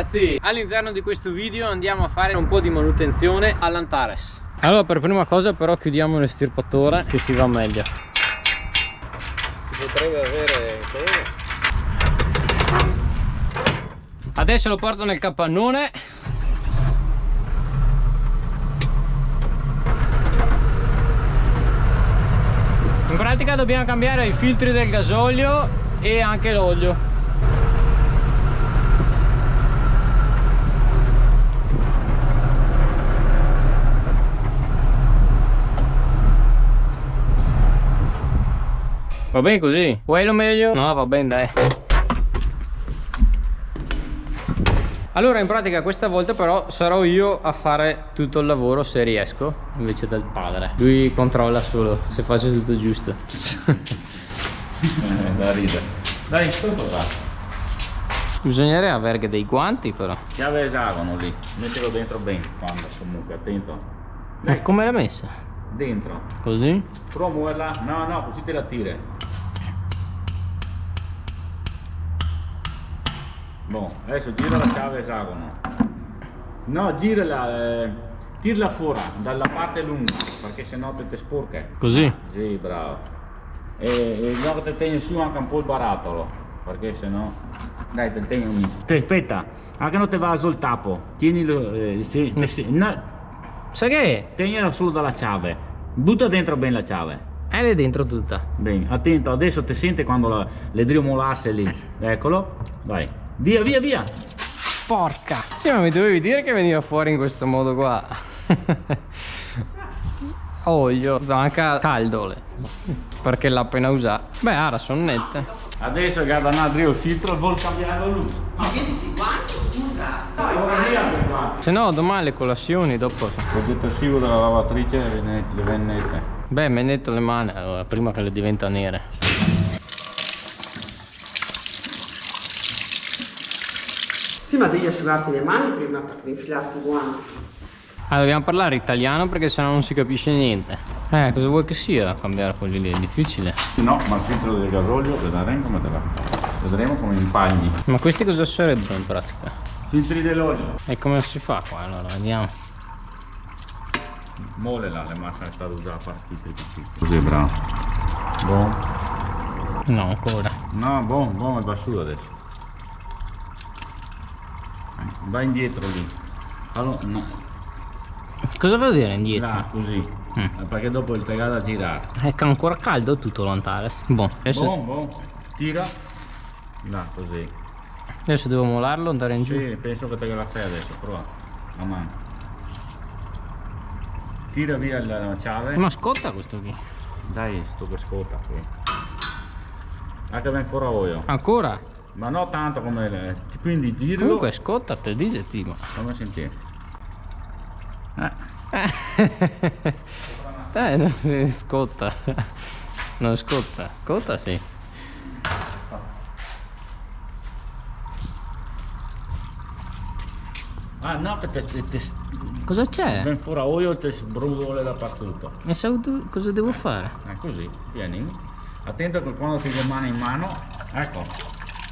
ragazzi, all'interno di questo video andiamo a fare un po' di manutenzione all'Antares. Allora, per prima cosa però chiudiamo l'estirpatore, che si va meglio. Si potrebbe avere... Adesso lo porto nel capannone. In pratica dobbiamo cambiare i filtri del gasolio e anche l'olio. Va bene così? Vuoi lo meglio? No, va bene dai. Allora in pratica questa volta però sarò io a fare tutto il lavoro se riesco, invece del padre. Lui controlla solo se faccio tutto giusto. Da ridere. Dai, sotto va. Bisognerebbe avere dei guanti però. Chiave esagono lì, mettilo dentro bene quando comunque, attento. Come l'hai messa? Dentro. Così? Promuoverla, no, così te la tiri. Boh, adesso gira la chiave esagono. No, girala, tirala fuori dalla parte lunga, perché sennò te sporca. Così? Sì, bravo. E no, te tieni su anche un po' il barattolo, perché sennò... Dai, te tieni aspetta, anche non te va sul tappo. Tienilo, no. Sai che? Tienila solo dalla chiave, butta dentro bene la chiave. È dentro tutta. Bene, attento, adesso ti sente quando le devo molasse lì. Eccolo, vai, via. Porca! Sì, ma mi dovevi dire che veniva fuori in questo modo qua. Olio, anche caldo, perché l'ha appena usato. Beh, ora sono nette. Adesso che Adriano il filtro vuol cambiarlo lui. Ma vedi quanto scusa? Se no domani le colazioni dopo. Il detersivo della lavatrice le vennette. Beh, me netto le mani allora, prima che le diventa nere. Sì, ma devi asciugarti le mani prima per infilarti i guanti. Ah, dobbiamo parlare italiano perché sennò non si capisce niente. Cosa vuoi che sia cambiare quelli lì? È difficile. No, ma il filtro del gasolio vedremo come impagni. Ma questi cosa sarebbero in pratica? Filtri dell'olio. E come si fa qua allora? Vediamo. Mole là, le massime è stato già filtri piccoli. Così è bravo. Buon. No, ancora. No, buon, va su adesso. Va indietro lì. Allora, no. Cosa vuol dire indietro? Là, così. Perché dopo il tegado a girare. È che è ancora caldo tutto l'Antares. Adesso... Buon. Tira. Là, così. Adesso devo molarlo, andare in giù. Sì, penso che te la fai adesso, prova. A mano. Tira via la chiave. Ma scotta questo qui. Dai, sto che scotta qui. Anche ben fuori olio. Ancora? Ma no tanto come le... Quindi giralo. Comunque scotta te dice tipo. Come sentire? Non si scotta. Non scotta. Scotta sì. Ah no, perché Cosa c'è? ben fuori olio te sbrudole dappertutto. E cosa devo fare? Così, pianino. Attento che quando ti rimane in mano, ecco,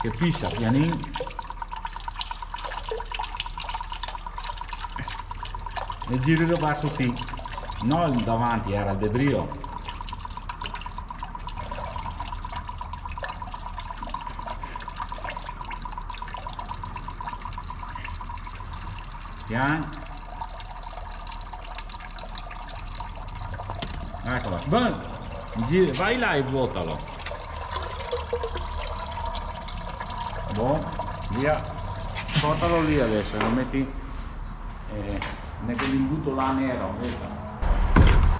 che pissa pianino. E giri verso qui. No, il davanti era il debrio. Piano. Eccola. Giri, vai là e vuotalo. Buon, via. Portalo lì adesso, lo metti nell'imbuto là nero,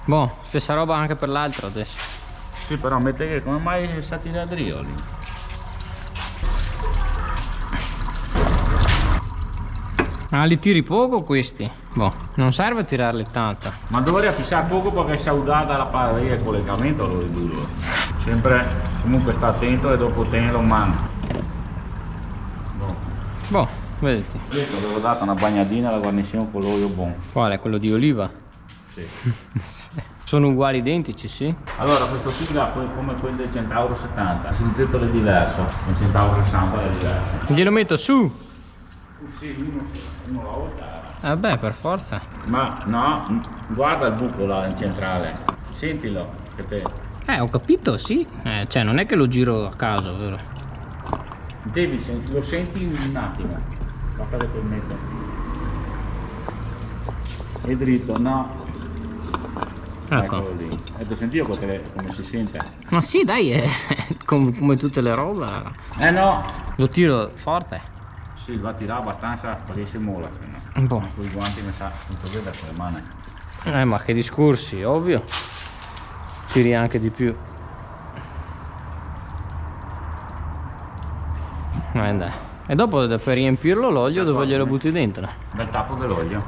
Boh, stessa roba anche per l'altro adesso. Sì, però mette che come mai stati da Drio lì? Ah, li tiri poco questi? Boh, non serve tirarli tanto. Ma dovrei fissare poco perché si è udata la parriglia il collegamento lo ridurlo. Sempre comunque sta attento e dopo tenelo in mano. Boh, vedete. Io ti avevo dato una bagnadina alla guarnizione con l'olio buono. Quale? Quello di oliva? Sì. Sono uguali identici, sì? Allora questo qui là come quello del Centauro 70, sul tetto è diverso, il Centauro 60 è diverso. Glielo metto su! Sì, uno la volta. Vabbè, per forza. Ma no, guarda il buco là in centrale. Sentilo. Che te... Ho capito, sì. Cioè, non è che lo giro a caso, vero? Lo senti un attimo. Guarda che te metto. È dritto, no. Ecco. Eccolo lì. Hai sentito come si sente? Ma sì, dai, è come tutte le robe. No. Lo tiro forte. Sì, va a tirare abbastanza perché si mola, se no. Boh. Con i guanti mi sa tutto vedere con le mani. Ma che discorsi, ovvio. Tiri anche di più. Dai. E dopo per riempirlo l'olio dove glielo butti dentro? Dal tappo dell'olio.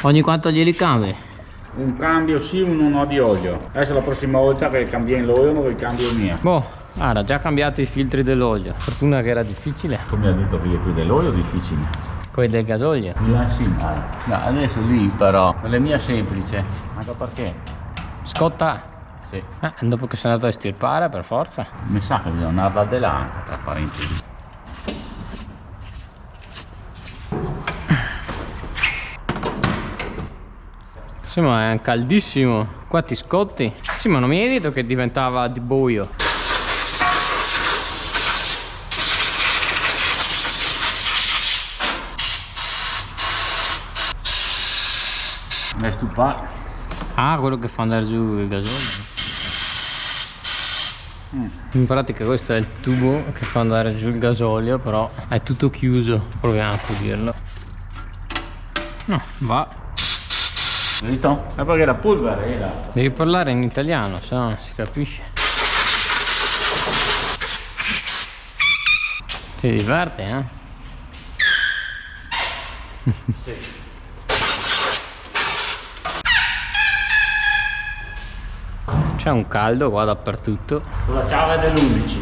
Ogni quanto glieli cambi? Un cambio sì, uno no di olio. Adesso la prossima volta che cambi l'olio non cambio mio. Boh, era già cambiato i filtri dell'olio. Fortuna che era difficile. Come ha detto che quelli dell'olio difficili. Quelli del gasolio. No, adesso lì però, quella mia semplice. Anche perché? Scotta. Sì. Dopo che sei andato a estirpare, per forza. Mi sa che bisogna andare da là anche, tra parentesi. Sì, ma è caldissimo. Qua ti scotti. Sì, ma non mi hai detto che diventava di buio. È stupato. Ah, quello che fa andare giù il gasolio. In pratica questo è il tubo che fa andare giù il gasolio, però è tutto chiuso. Proviamo a pulirlo. No, va. Hai visto? È perché la polvere era. Devi parlare in italiano, se no non si capisce. Ti diverte, eh? Sì. C'è un caldo qua dappertutto. La chiave dell'11.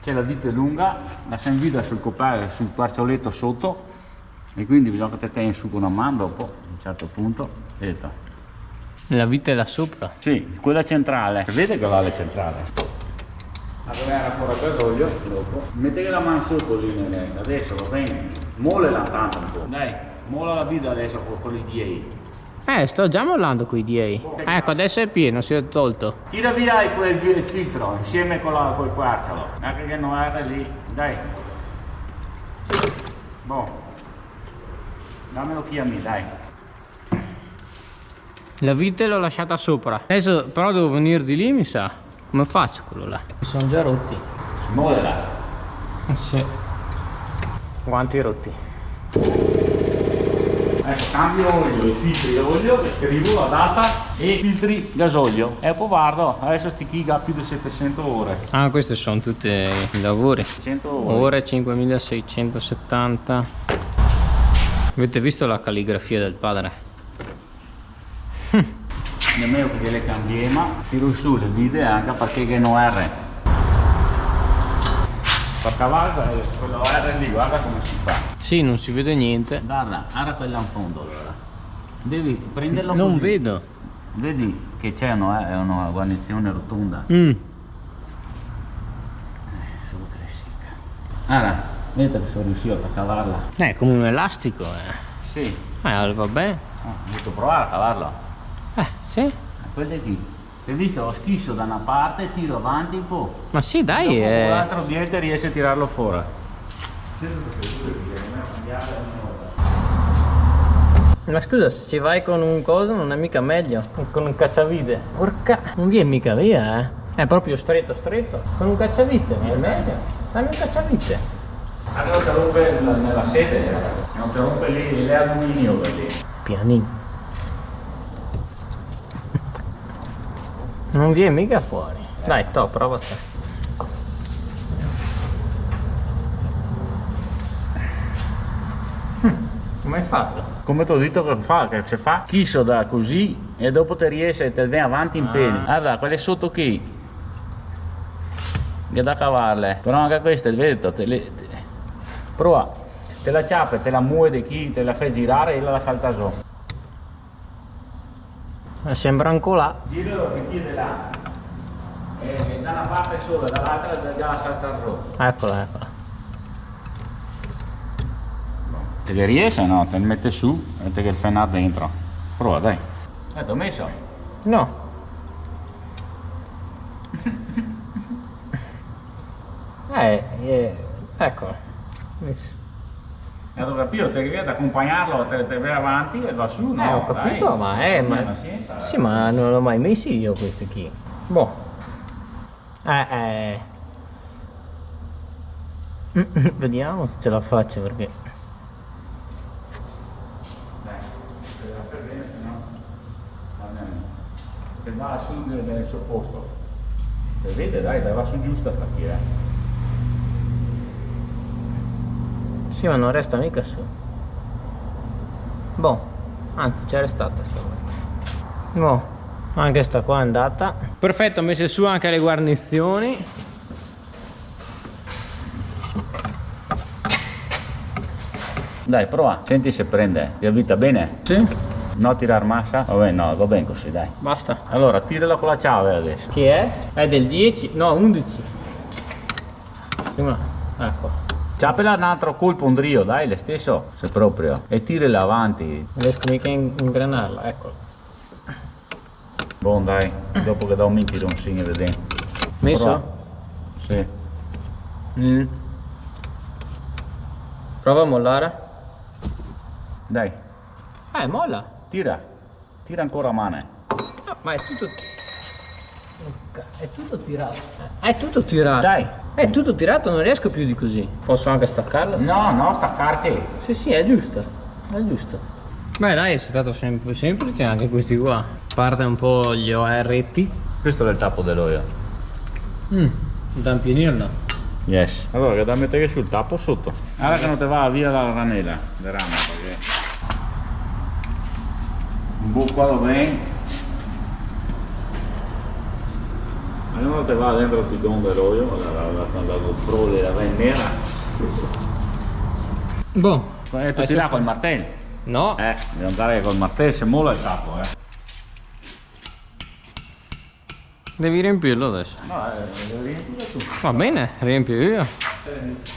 C'è la vite lunga, la si invita sul coperto, sul parcioletto sotto, e quindi bisogna che te tieni su con una mano dopo, a un certo punto, e La vite là sopra. sì, quella centrale. Vede che là è centrale. Dove era ancora il gasolio, dopo. Mettete la mano sotto lì, adesso va bene. Molla tanto un po'. Dai, molla la vita adesso con gli DA. Sto già mollando con i DA. Ecco, adesso è pieno, si è tolto. Tira via il filtro insieme col quarzolo. Anche che non era lì. Dai. Boh. Dammelo qui a me, dai. La vite l'ho lasciata sopra. Adesso però devo venire di lì, mi sa. Come faccio quello là? Mi sono già rotti. Si molla. Sì. Guanti rotti. Ecco, cambio olio, i filtri olio, che scrivo la data e filtri gasolio. E poi guardo, adesso sti chiga più di 700 ore. Ah, questi sono tutti i lavori. 100 ore. Ore 5670. Avete visto la calligrafia del padre? Nemmeno che le cambiamo, tiro su le vide anche perché che non R. Per cavare quello R lì, guarda come si fa. Sì, non si vede niente. Guarda, ara quella in fondo allora. Devi prenderlo Non così. vedo. Vedi che c'è una guarnizione rotonda. Mm. Solo che è secca. Ara, vedete che sono riuscito a cavarla. È come un elastico, Sì. vabbè. Ho detto provare a cavarlo. Sì. Quelle qui. Hai visto? Ho schisso da una parte, tiro avanti un po'. Ma sì, dai. Dopo con l'altro dietro riesci a tirarlo fuori. Ma scusa, se ci vai con un coso non è mica meglio. Con un cacciavite. Porca, non viene mica via, È proprio stretto. Con un cacciavite è meglio. Dammi un cacciavite. Non ti rompe nella sede, non ti rompe lì l'alluminio lì. Pianino. Non viene mica fuori. Dai, prova te. Come hai fatto? Come ti ho detto che si fa chiso da così e dopo te riesce te viene avanti in peli. Guarda, quelle sotto qui. Che da cavarle. Però anche queste, vedi, prova. Te la ciappa, te la muove di chi, te la fai girare e la salta su. Sembra ancora. Giralo che chiede là. E da una parte sola, dall'altra già la salta al rosso. Eccola. Se che riesce no, te ne mette su e te che il fenna dentro. Prova dai. T'ho messo. No. Eccola. Ho capito, te viene ad accompagnarlo, te vai avanti e va su, no? Ho capito, dai. ma sì, ma non l'ho mai messi io questi qui. Boh. Vediamo se ce la faccio perché. Dai, se la fai bene, se no. Che va su nel suo posto. Vede, dai, va su giusta sta qui, Sì, ma non resta mica su. Boh, anzi c'è restata sta volta. Boh, anche sta qua è andata. Perfetto, ho messo su anche le guarnizioni. Dai, prova, senti se prende. Ti avvita bene? Sì. No tirar massa? Vabbè, no, va bene così, dai. Basta. Allora, tirala con la chiave adesso. Chi è? È del 10, no 11. Prima, ecco. Ciapela un altro colpo, un drio, dai, lo stesso, se proprio. E tirala avanti. Non riesco mica a ingranarla, ecco. Buon, dai, dopo che da un minchio non segno vedere. Messo? Prova. Sì. Prova a mollare. Dai, Molla. tira ancora a mano. No, ma è tutto tirato. È tutto tirato. Dai. È tutto tirato, non riesco più di così. Posso anche staccarlo? No, staccarti. Sì, è giusto. È giusto. Beh dai, è stato semplice anche questi qua. Parte un po' gli ORP. Questo è il tappo dell'olio. Da impianirlo. Yes. Allora, che da mettere sul tappo sotto. Allora che non te va via la ranella, la rama, perché... Imbuccalo bene. Allora te va dentro il bidone dell'olio, la prole, la vai nera. Boh. E tu tira col martello. No. Devi andare col martello, se mola il tappo, Devi riempirlo adesso. No, devi riempire tu. Va bene, riempio io.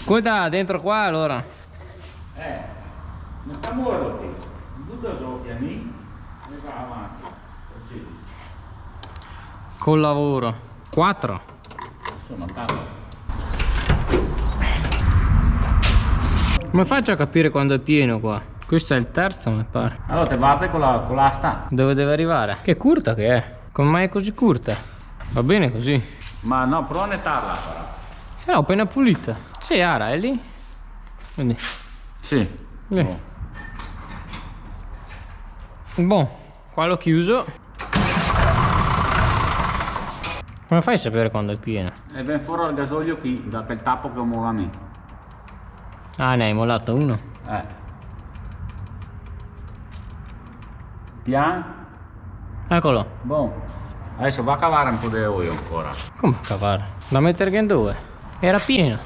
Guarda dentro qua allora. Non sta muovendo, butta giù piani e va avanti. Così. Col lavoro. 4. Insomma, tanto. Come faccio a capire quando è pieno qua? Questo è il terzo mi pare. Allora te guardi con l'asta. Dove deve arrivare? Che curta che è. Come mai è così curta? Va bene così. Ma no, prova a nettarla però. Sì, ho appena pulita. Sì, Ara, è lì? Quindi. Sì. Boh. Boh, qua l'ho chiuso. Come fai a sapere quando è pieno? E viene fuori il gasolio qui, da quel tappo che ho mollato. Ah, ne hai mollato uno. Pian. Eccolo. Boh. Adesso va a cavare un po' di olio ancora. Come a cavare? Da mettere che in dove? Era pieno.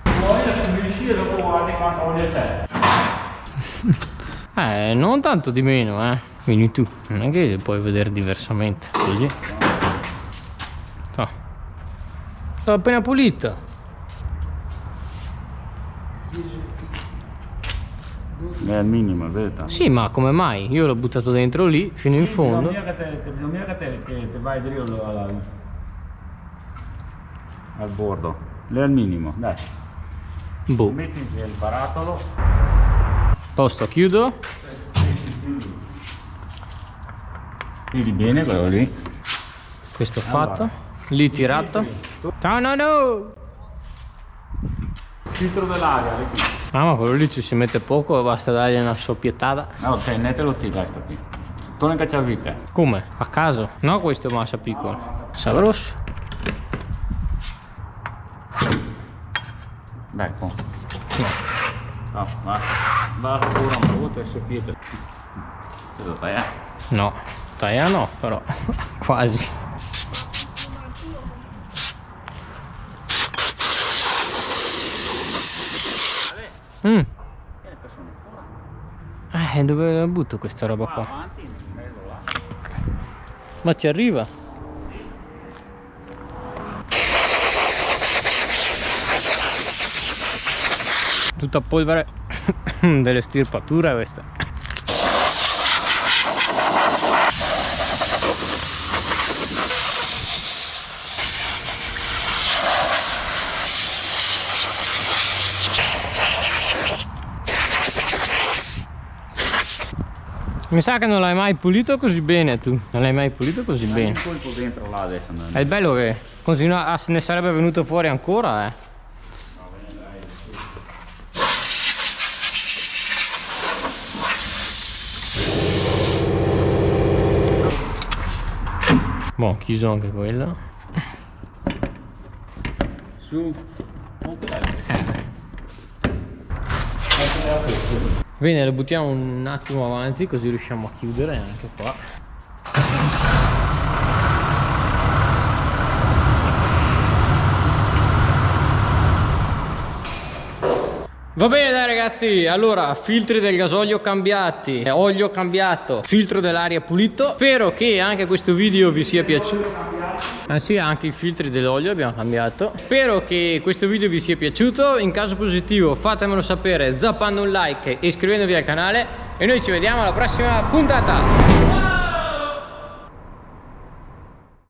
Olio se mi riuscì e dopo guardi quanto olio c'è. Non tanto di meno, Quindi tu, non è che puoi vedere diversamente. Così. L'ho appena pulito. È al minimo, è vero? Sì, ma come mai? Io l'ho buttato dentro lì, fino in fondo. Bisogna che te vai dritto al bordo. Lì è al minimo, dai. Boh. Metti il barattolo. Posto, chiudo. Chiudi bene quello lì. Questo fatto. Lì tirato. Ciao no! Filtro dell'aria, lì qui. Ah, ma quello lì ci si mette poco, basta dargli una soppiettata. No, ok, netelo ti dai, sta qui. Torna in cacciavite. Come? A caso? No, questo è massa piccolo. Sa grosso. Dai, con. No, va pure un po' e soppiete. Cosa fai, No, taglia no, però quasi. Dove la butto questa roba qua? Avanti, là. Ma ci arriva. Tutta polvere delle stirpature questa. Mi sa che non l'hai mai pulito così bene tu. Non l'hai mai pulito così bene. Un colpo dentro là adesso. È il bello che continua a, ne sarebbe venuto fuori ancora, eh. Boh, chiuso anche quello. Su. Bene, lo buttiamo un attimo avanti così riusciamo a chiudere anche qua. Va bene dai ragazzi, allora filtri del gasolio cambiati, olio cambiato, filtro dell'aria pulito. Spero che anche questo video vi sia piaciuto. Ah sì, anche i filtri dell'olio abbiamo cambiato. Spero che questo video vi sia piaciuto. In caso positivo fatemelo sapere zappando un like e iscrivendovi al canale. E noi ci vediamo alla prossima puntata.